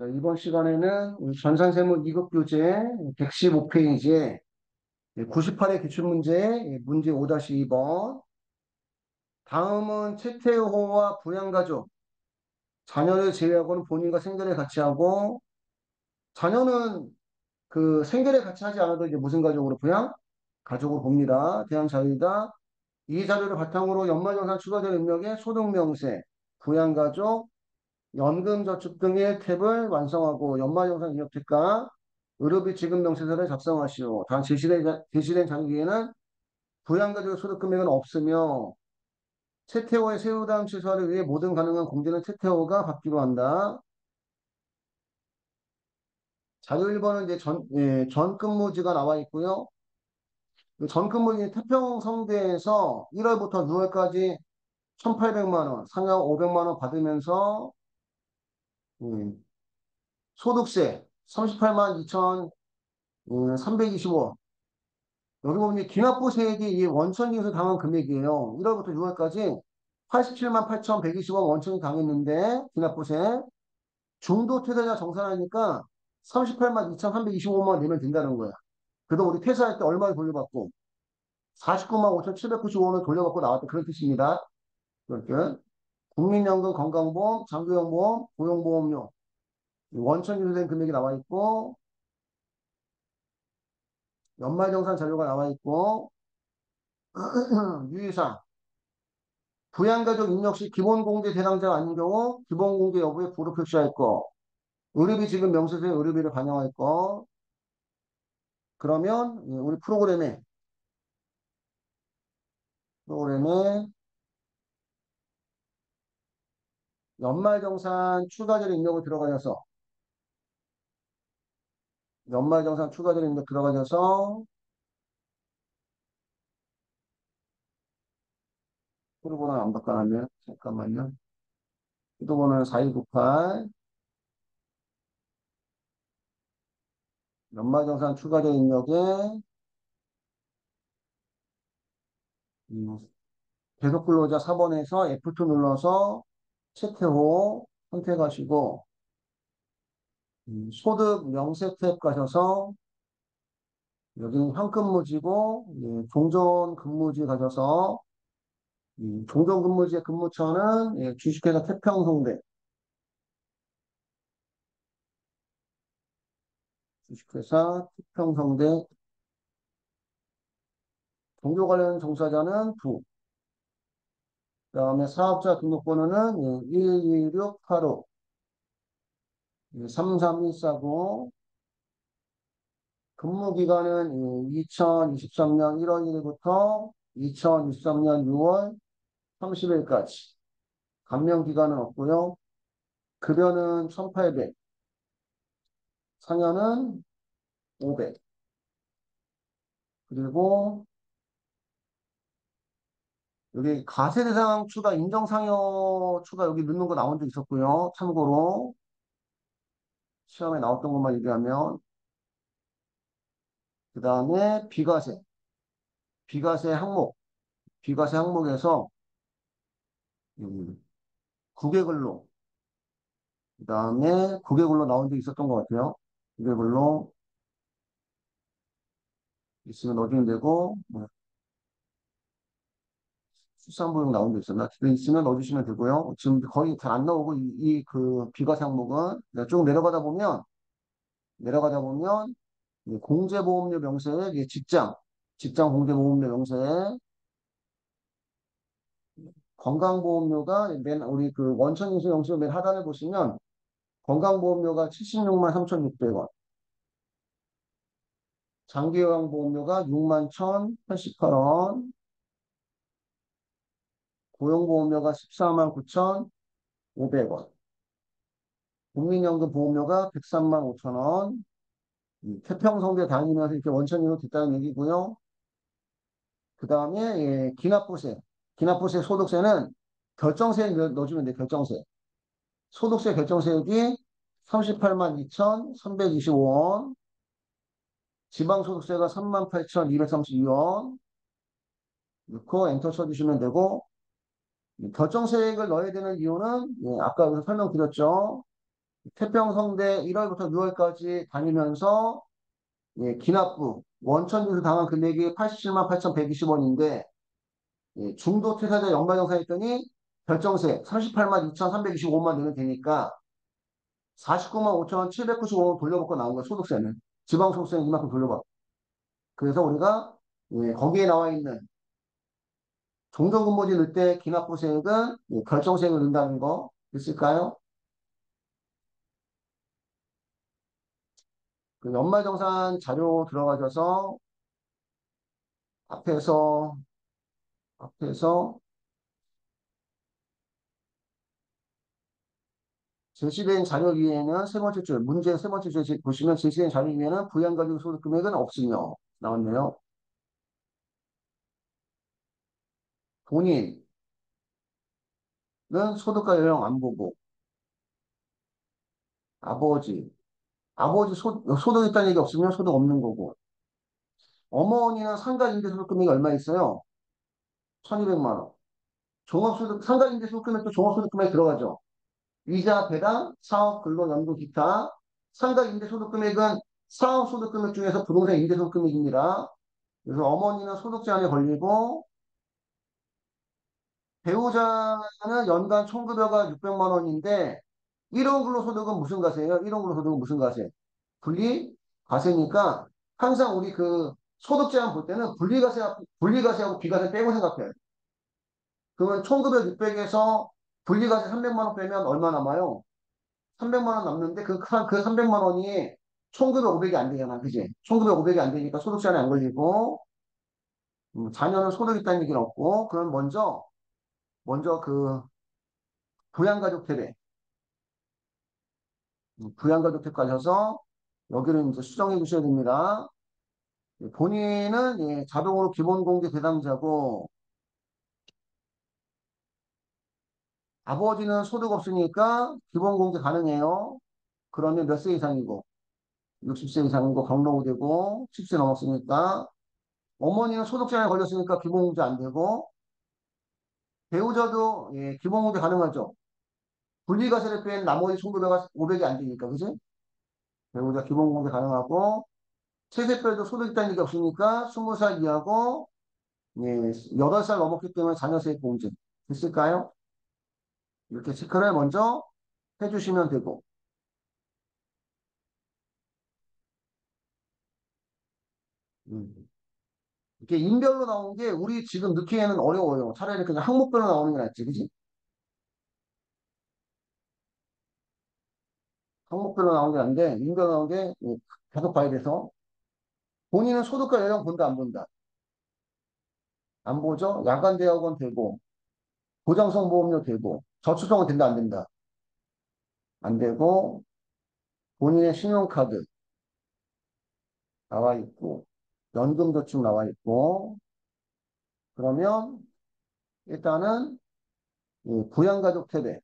자, 이번 시간에는 우리 전산세무 2급 교재 115페이지에 98의 기출문제 문제 5-2번. 다음은 채태호와 부양가족, 자녀를 제외하고는 본인과 생계를 같이 하고, 자녀는 그 생계를 같이 하지 않아도 이제 무슨 가족으로 부양? 가족으로 봅니다. 대한 자유이다. 이 자료를 바탕으로 연말정산 추가된 능력의 소득명세, 부양가족, 연금저축 등의 탭을 완성하고 연말정산 이력표과 의료비 지급 명세서를 작성하시오. 단 제시된 장기에는 부양가족의 소득금액은 없으며 채태호의 세후다음 취소를 위해 모든 가능한 공제는 채태호가 받기로 한다. 자료 1번은 이제 전근무지가 나와 있고요. 그 전근무지 태평성대에서 1월부터 6월까지 1,800만 원, 상여 500만 원 받으면서 음, 소득세 38만 2,325원. 여기 보면 기납부세액이 이 원천징수 당한 금액이에요. 1월부터 6월까지 87만 8,120원 원천이 당했는데 기납부세 중도 퇴사자 정산하니까 38만 2,325원 내면 된다는 거야. 그래도 우리 퇴사할 때 얼마를 돌려받고 49만 5,795원을 돌려받고 나왔다. 그런 뜻입니다. 그렇게 국민연금, 건강보험, 장기요양보험, 고용보험료 원천징수된 금액이 나와 있고 연말정산 자료가 나와 있고 유의사항 부양가족 입력 시 기본공제 대상자가 아닌 경우 기본공제 여부에 부를 표시할 거. 의료비 지급 명세서에 의료비를 반영할 거. 그러면 우리 프로그램에 연말정산 추가절 입력을 들어가셔서 연말정산 추가절 입력 들어가셔서 프로그램 안 바꿔놨네요. 잠깐만요. 휴대번호는 4198 연말정산 추가절 입력에 음, 계속근로자 4번에서 F2 눌러서 채태호 선택하시고 소득 명세 탭 가셔서 여기는 현근무지고 종전근무지 가셔서 종전근무지의 근무처는 주식회사 태평성대 주식회사 태평성대 종교 관련 종사자는 부. 그다음에 사업자 등록번호는 12685 33149 근무기간은 2023년 1월 1일부터 2023년 6월 30일까지 감면기간은 없고요. 급여는 1,800 상여는 500 그리고 여기 가세대상 추가 인정상여 추가 여기 넣는 거 나온 적 있었고요. 참고로 시험에 나왔던 것만 얘기하면 그 다음에 비과세 항목 비과세 항목에서 음, 국외근로 그 다음에 국외근로 나온 적 있었던 것 같아요. 국외근로 있으면 넣어주면 되고 수산부용 나온 적 있었나? 있으면 넣어주시면 되고요. 지금 거의 잘 안 나오고 그 비과세 항목은 쭉 내려가다 보면 이 공제보험료 명세에 이게 직장 공제보험료 명세에 건강보험료가 우리 그 원천인수 영수 맨 하단을 보시면 건강보험료가 76만 3,600원, 장기요양보험료가 6만 1,088원, 고용보험료가 14만 9,500원, 국민연금 보험료가 103만 5천원, 태평성대 다니면서 이렇게 원천인수 됐다는 얘기고요. 그 다음에 기납부세 소득세는 결정세에 넣어주면 돼요. 결정세. 소득세 결정세액이 38만 2,325원, 지방소득세가 38,232원 넣고 엔터 쳐주시면 되고 결정세액을 넣어야 되는 이유는 아까 여기서 설명드렸죠. 태평성대 1월부터 6월까지 다니면서 예, 기납부 원천 징수 당한 금액이 87만 8,120원인데 예, 중도 퇴사자 연말정산 했더니 결정세 38만 2,325만 내면 되니까 49만 5,795원 돌려받고 나온 거야, 소득세는. 지방소득세는 이만큼 돌려받고. 그래서 우리가 예, 거기에 나와 있는 종전근무지 넣을 때 기납부세액은 예, 결정세액을 넣는다는 거 있을까요? 그 연말정산 자료 들어가셔서 앞에서 앞에서 제시된 자료 위에는 세 번째 줄, 문제 세 번째 줄 보시면 제시된 자료 위에는 부양가족 소득 금액은 없으며 나왔네요. 본인은 소득과 연령 안 보고 아버지, 아버지 소득 있다는 얘기 없으면 소득 없는 거고 어머니는 상가임대소득 금액이 얼마 있어요? 1,200만 원. 종합소득, 상가임대소득 금액도 종합소득 금액 들어가죠. 이자, 배당, 사업, 근로, 연금, 기타. 상가임대소득 금액은 사업소득 금액 중에서 부동산 임대소득 금액입니다. 그래서 어머니는 소득 제한에 걸리고 배우자는 연간 총급여가 600만 원인데 1원 근로소득은 무슨 가세예요? 1원 근로소득은 무슨 가세? 분리과세니까 항상 우리 그 소득 제한 볼 때는 분리과세하고 비과세 빼고 생각해요. 그러면 총급여 600에서 분리과세 300만 원 빼면 얼마 남아요? 300만 원 남는데 그 300만 원이 총급여 500이 안 되잖아. 그지? 총급여 500이 안 되니까 소득 제한에 안 걸리고 자녀는 소득 있다는 얘기는 없고 그럼 먼저 그 부양가족 세대 부양가족 가셔서 여기를 이제 수정해 주셔야 됩니다. 예, 본인은 예, 자동으로 기본공제 대상자고 아버지는 소득 없으니까 기본공제 가능해요. 그러면 몇 세 이상이고 60세 이상이고 경로우되고 10세 넘었으니까 어머니는 소득 제한에 걸렸으니까 기본공제 안 되고 배우자도 예, 기본공제 가능하죠. 분리과세를 뺀 나머지 총급여가 500이 안 되니까 그지? 배우자 기본공제 가능하고 세대별도 소득 있다는 얘기 없으니까 20살 이하고 예, 8살 넘었기 때문에 자녀세 공제 됐을까요? 이렇게 체크를 먼저 해주시면 되고 음. 이렇게 인별로 나온 게 우리 지금 넣기에는 어려워요. 차라리 그냥 항목별로 나오는 게 낫지, 그지? 항목별로 나온 게 아닌데 인별로 나온 게 계속 봐야 돼서 본인은 소득과 연령 본다 안 본다? 안 보죠? 야간대학원 되고 보장성 보험료 되고 저축성은 된다 안 된다? 안 되고 본인의 신용카드 나와 있고 연금저축 나와 있고 그러면 일단은 이 부양가족 탭에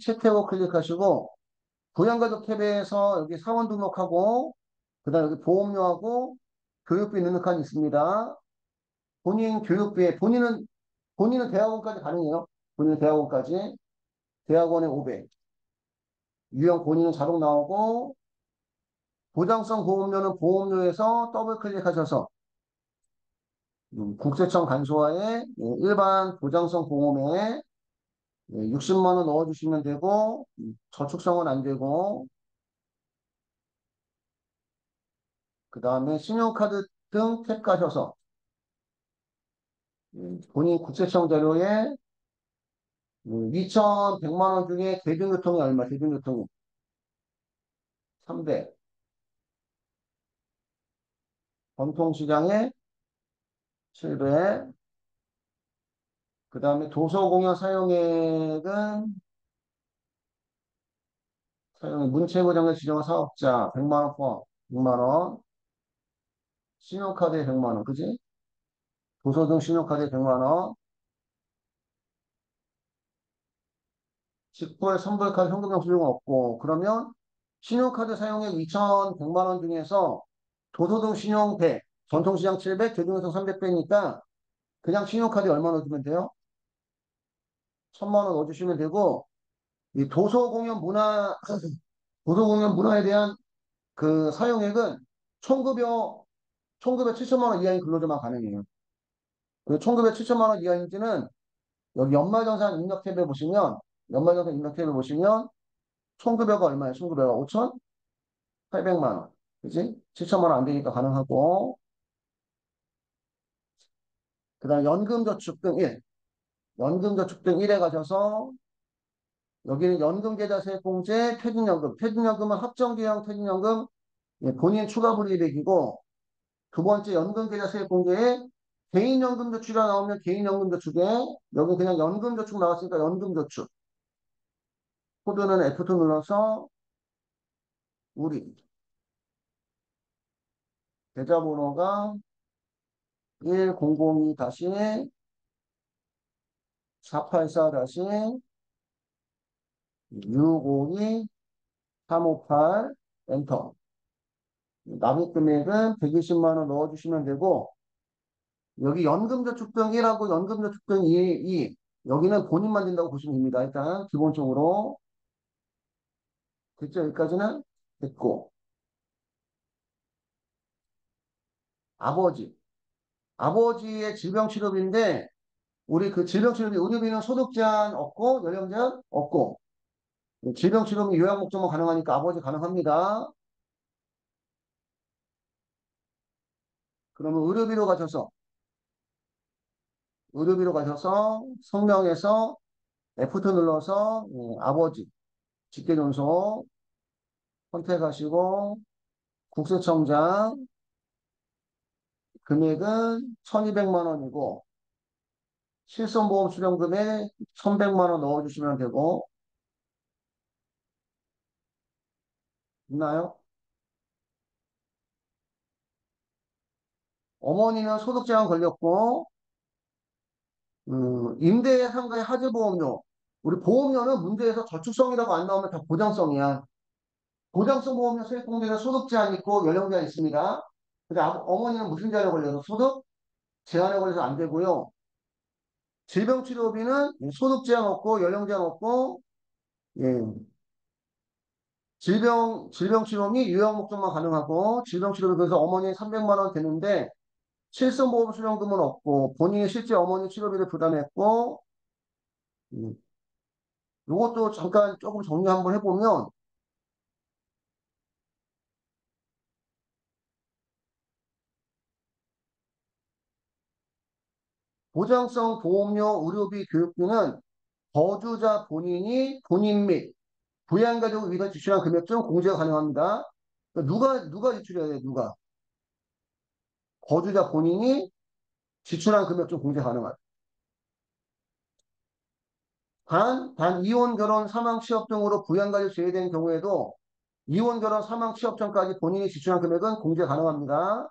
채택을 클릭하시고 부양가족 탭에서 여기 사원 등록하고 그다음 여기 보험료하고 교육비 넣는 칸이 있습니다. 본인 교육비에 본인은 대학원까지 가능해요. 본인은 대학원까지 대학원에 500 유형 본인은 자동 나오고 보장성 보험료는 보험료에서 더블 클릭하셔서 국세청 간소화에 일반 보장성 보험에 60만 원 넣어주시면 되고 저축성은 안 되고 그 다음에 신용카드 등 탭 가셔서 본인 국세청 자료에 2,100만 원 중에 대중교통이 얼마? 대중교통이 300 전통시장에 700 그 다음에 도서공연 문체부장에 지정한 사업자 100만 원 포함 6만 원 신용카드에 100만 원 그지? 도서등 신용카드에 100만 원 직불, 선불카드, 현금 영수증은 없고 그러면 신용카드 사용액 2,100만 원 중에서 도서등 신용 100, 전통시장 700, 대중교통 300 빼니까 그냥 신용카드에 얼마 넣어주면 돼요? 1,000만 원 넣어주시면 되고 이 도서공연 문화에 대한 그 사용액은 총급여, 총급여 7천만 원 이하인 근로자만 가능해요. 그 총급여 7천만 원 이하인지는 여기 연말정산 입력 탭에 보시면, 연말정산 입력 탭에 보시면, 총급여가 얼마예요? 총급여가 5,800만 원. 그지? 7천만 원 안 되니까 가능하고, 그 다음 연금저축 등 1. 연금저축 등 1에 가셔서, 여기는 연금계좌세액공제, 퇴직연금. 퇴직연금은 합정기형 퇴직연금, 예, 본인 추가불이익이고, 두 번째 연금계좌세액공제에 개인연금저축이 나오면 개인연금저축에, 여기 그냥 연금저축 나왔으니까 연금저축. 코드는 F2 눌러서, 우리. 계좌번호가 100-4-652-358 엔터. 납입 금액은 120만 원 넣어주시면 되고, 여기 연금저축 등 1하고 연금저축 등 2, 여기는 본인만 된다고 보시면 됩니다. 일단 기본적으로 됐죠? 여기까지는 됐고, 아버지. 아버지의 질병치료비인데, 우리 그 질병치료비, 의료비는 소득 제한 없고, 연령 제한 없고, 질병치료비 요양 목적만 가능하니까 아버지 가능합니다. 그러면 의료비로 가셔서 성명에서 F2 눌러서 아버지 직계존속 선택하시고 국세청장 금액은 1,200만 원이고 실손보험 수령금에 1,100만 원 넣어주시면 되고 있나요? 어머니는 소득 제한 걸렸고 임대 상가의 하주보험료 우리 보험료는 문제에서 저축성이라고 안 나오면 다 보장성이야. 보장성 보험료 세액공제는 소득 제한 있고 연령 제한 있습니다. 근데 어머니는 무슨 제한에 걸려서 소득 제한에 걸려서 안 되고요. 질병치료비는 소득 제한 없고 연령 제한 없고 예. 질병치료 및 요양 목적만 가능하고 질병치료비 그래서 어머니 300만 원 되는데 실손보험 수령금은 없고 본인이 실제 어머니 치료비를 부담했고 이것도 잠깐 조금 정리 한번 해보면 보장성 보험료 의료비 교육비는 거주자 본인이 본인 및 부양가족을 위해서 지출한 금액 중 공제가 가능합니다. 그러니까 누가 지출해야 돼? 누가? 거주자 본인이 지출한 금액 중 공제 가능하다. 이혼, 결혼, 사망, 취업 등으로 부양가족 제외된 경우에도 이혼, 결혼, 사망, 취업 전까지 본인이 지출한 금액은 공제 가능합니다.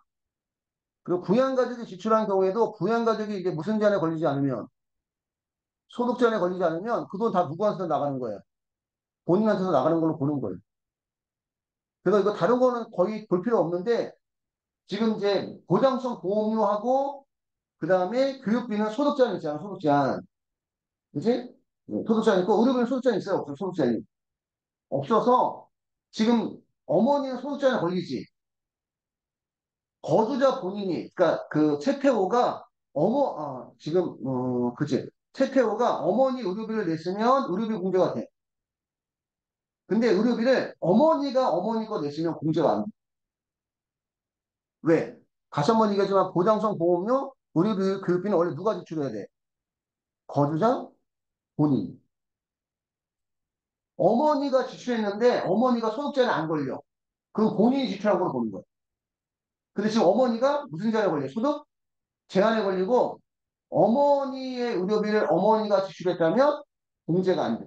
그리고 부양가족이 지출한 경우에도 부양가족이 이게 무슨 제한에 걸리지 않으면 소득 제한에 걸리지 않으면 그 돈 다 누구한테 나가는 거예요. 본인한테서 나가는 걸로 보는 거예요. 그래서 이거 다른 거는 거의 볼 필요 없는데 지금 이제 보장성 보험료하고 그 다음에 교육비는 소득 제한 있잖아. 소득 제한. 그치? 소득 제한 있고 의료비는 소득 제한 있어요? 없어요? 소득 제한이. 없어서 지금 어머니는 소득 제한에 걸리지. 거주자 본인이, 그러니까 그 최태호가 지금, 그치. 최태호가 어머니 의료비를 냈으면 의료비 공제가 돼. 근데 의료비를 어머니가 어머니 거 냈으면 공제가 안 돼. 왜? 다시 한번 얘기하지만 보장성 보험료, 의료비, 교육비는 원래 누가 지출해야 돼? 거주자 본인. 어머니가 지출했는데 어머니가 소득제한에 안 걸려. 그럼 본인이 지출한 걸로 보는 거야. 근데 지금 어머니가 무슨 제한에 걸려? 소득 제한에 걸리고 어머니의 의료비를 어머니가 지출했다면 공제가 안 돼.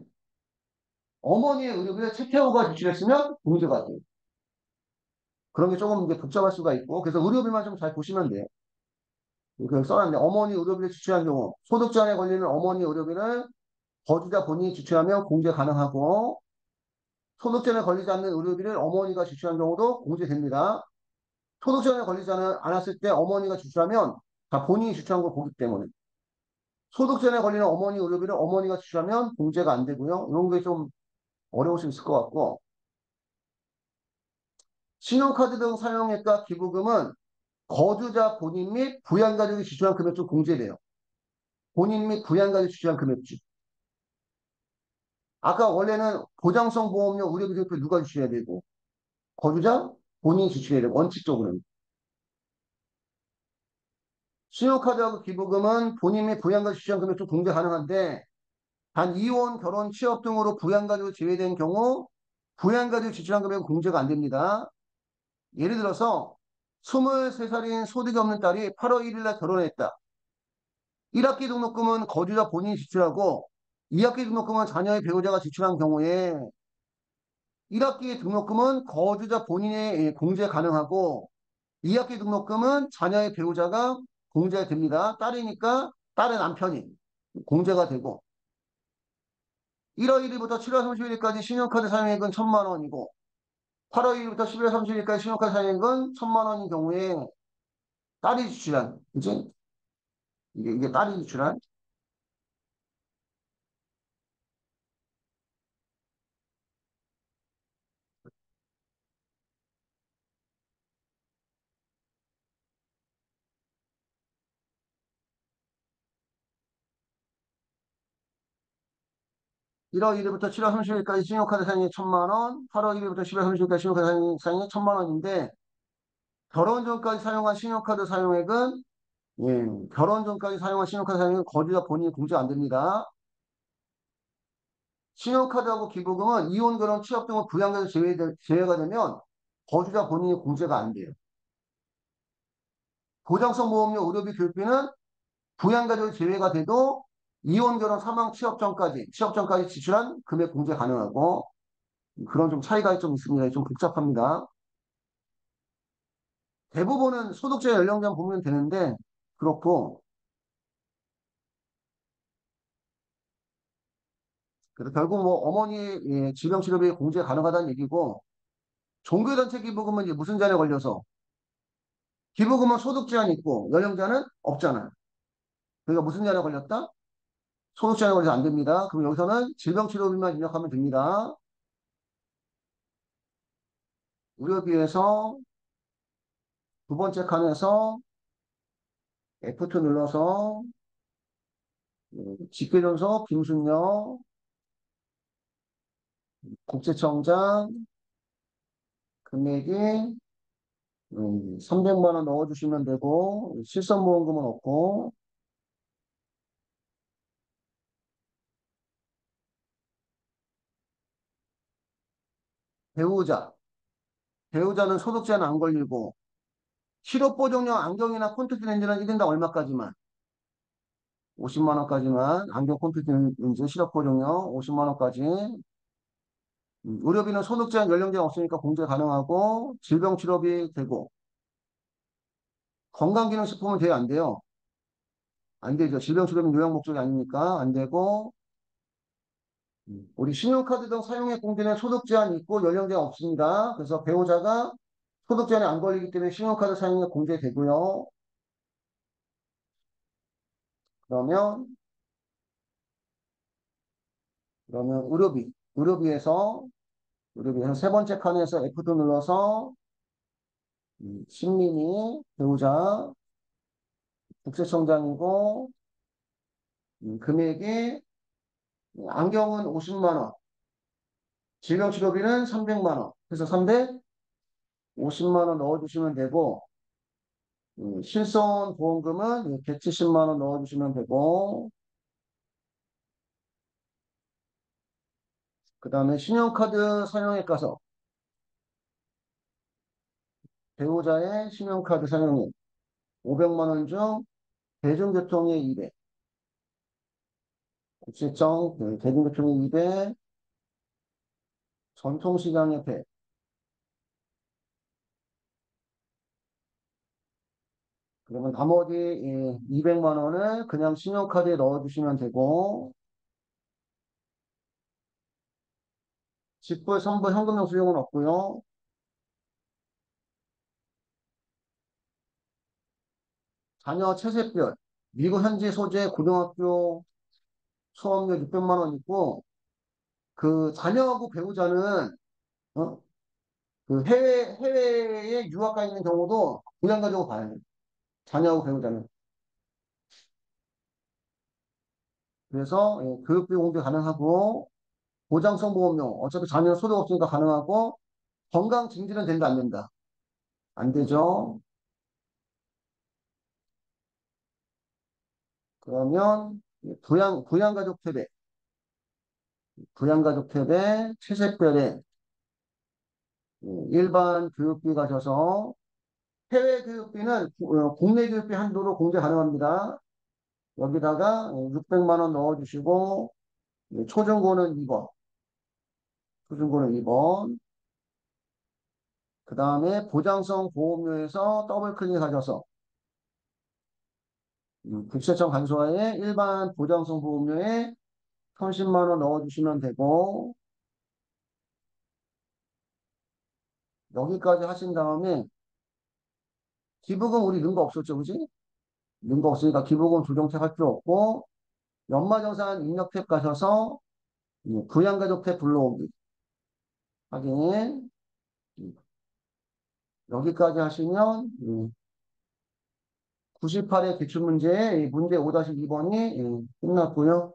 어머니의 의료비를 최태호가 지출했으면 공제가 돼. 그런 게 조금 이제 복잡할 수가 있고, 그래서 의료비만 좀 잘 보시면 돼. 그 써놨네. 어머니 의료비를 지출한 경우, 소득 제한에 걸리는 어머니 의료비를 거주자 본인이 지출하면 공제 가능하고, 소득 제한에 걸리지 않는 의료비를 어머니가 지출한 경우도 공제됩니다. 소득 제한에 걸리지 않았을 때 어머니가 지출하면 다 본인이 지출한 걸 보기 때문에. 소득 제한에 걸리는 어머니 의료비를 어머니가 지출하면 공제가 안 되고요. 이런 게 좀 어려울 수 있을 것 같고, 신용카드 등 사용액과 기부금은 거주자 본인 및 부양가족이 지출한 금액 중 공제돼요. 본인 및 부양가족이 지출한 금액 중. 아까 원래는 보장성 보험료 의료비 대표 누가 지출해야 되고, 거주자 본인이 지출해야 되고, 원칙적으로는. 신용카드하고 기부금은 본인 및 부양가족 지출한 금액 중 공제 가능한데, 단 이혼, 결혼, 취업 등으로 부양가족이 제외된 경우 부양가족이 지출한 금액은 공제가 안 됩니다. 예를 들어서 23살인 소득이 없는 딸이 8월 1일 날 결혼했다. 1학기 등록금은 거주자 본인이 지출하고 2학기 등록금은 자녀의 배우자가 지출한 경우에 1학기 등록금은 거주자 본인의 공제 가능하고 2학기 등록금은 자녀의 배우자가 공제됩니다. 딸이니까 딸의 남편이 공제가 되고 1월 1일부터 7월 30일까지 신용카드 사용액은 1,000만 원이고 8월 1일부터 11월 30일까지 신용카드 사용액은 1,000만 원인 경우에 딸이 지출한 이제 이게 딸이 지출한 1월 1일부터 7월 30일까지 신용카드 사용액 1,000만 원, 8월 1일부터 11월 30일까지 신용카드 사용액 1,000만 원인데 결혼 전까지 사용한 신용카드 사용액은 결혼 전까지 사용한 신용카드 사용액은 거주자 본인이 공제 안 됩니다. 신용카드하고 기부금은 이혼, 결혼, 취업 등의 부양에서 제외가 되면 거주자 본인이 공제가 안 돼요. 보장성 보험료, 의료비, 교육비는 부양가족이 제외가 돼도 이혼, 결혼, 사망, 취업 전까지 지출한 금액 공제 가능하고 그런 좀 차이가 좀 있습니다. 좀 복잡합니다. 대부분은 소득세 연령만 보면 되는데 그렇고 그래서 결국 뭐 어머니의 질병치료비 공제 가능하다는 얘기고 종교단체 기부금은 이제 무슨 잔에 걸려서 기부금은 소득 제한 있고 연령 제한은 없잖아요. 그러니까 무슨 잔에 걸렸다? 소득 제한에 걸려서 안 됩니다. 그럼 여기서는 질병치료비만 입력하면 됩니다. 의료비에서 두 번째 칸에서 F2 눌러서 직계존속 김순녀 국세청장 금액이 300만 원 넣어주시면 되고 실손보험금은 없고 배우자 배우자는 소득 제한 안 걸리고 실업보정용 안경이나 콘택트 렌즈는 1인당 얼마까지만 50만 원까지만 안경 콘택트 렌즈 실업보정용 50만 원까지 의료비는 소득 제한 연령 제한 없으니까 공제 가능하고 질병치료비 되고 건강기능식품은 돼요 안 돼요? 안 되죠. 질병치료비는 요양 목적이 아니니까 안 되고 우리 신용카드 등 사용액 공제는 소득 제한이 있고 연령 제한 없습니다. 그래서 배우자가 소득 제한이 안 걸리기 때문에 신용카드 사용액 공제되고요. 그러면 그러면 의료비에서 세 번째 칸에서 F2 눌러서 신민이 배우자 국세청장이고 금액이 안경은 50만 원, 질병치료비는 300만 원. 그래서 350만 원 넣어주시면 되고 실손보험금은 170만 원 넣어주시면 되고 그 다음에 신용카드 사용액 가서 배우자의 신용카드 사용액 500만 원 중 대중교통의 200, 국세청 대중교통의 200, 전통시장의 100. 그러면 나머지 200만 원을 그냥 신용카드에 넣어주시면 되고 직불, 선불, 현금용 수용은 없고요. 자녀 체세별, 미국 현지 소재 고등학교 수업료 600만 원 있고 그 자녀하고 배우자는 어? 그 해외에 유학 가 있는 경우도 부양가족으로 봐야 돼. 자녀하고 배우자는. 그래서 예, 교육비 공개 가능하고 보장성 보험료 어차피 자녀 소득 없으니까 가능하고 건강 증진은 된다 안 된다? 안 되죠. 그러면 부양가족 세대, 부양가족 세대 채색별에 일반 교육비 가셔서 해외 교육비는 국내 교육비 한도로 공제 가능합니다. 여기다가 600만 원 넣어주시고 초중고는 2번, 초중고는 2번. 그 다음에 보장성 보험료에서 더블 클릭하셔서 국세청 간소화에 일반 보장성 보험료에 30만 원 넣어주시면 되고 여기까지 하신 다음에 기부금 우리 넣은 거 없었죠, 그지? 넣은 거 없으니까 기부금 조정택 할 필요 없고 연말정산 입력 탭 가셔서 부양가족 탭 불러오기 확인 여기까지 하시면 98의 기출문제 문제 5-2번이 끝났고요.